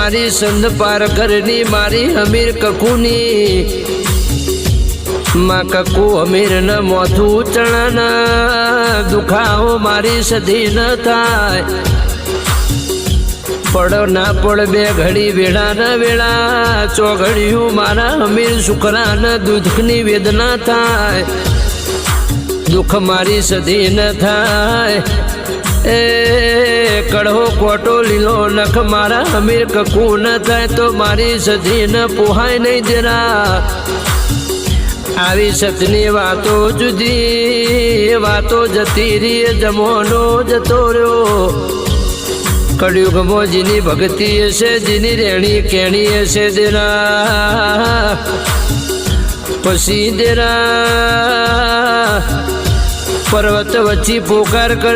मारी संद पार करनी मारी हमीर ककूनी माँ ककू हमीर न मोथू चढ़ा न दुखाओ मारी सधी न थाय पड़ो ना पड़ बे घड़ी वेड़ा न वेड़ा चौघड़ियों मारा हमीर सुखरा न दुखनी वेदना थाय दुख मारी सधी न थाय ए कड़ो कोटो लीलो नख मारा हमीर ककू न थाय तो मारी सधी न पोहाय नहीं देना आवी सतनी वातो जुदी वातो जती री जमोनो जतो रह्यो कड़युग मो जिनी भक्ति से जिनी रेणी केणी से देना पसी देना पर्वत वच्ची पोकार कर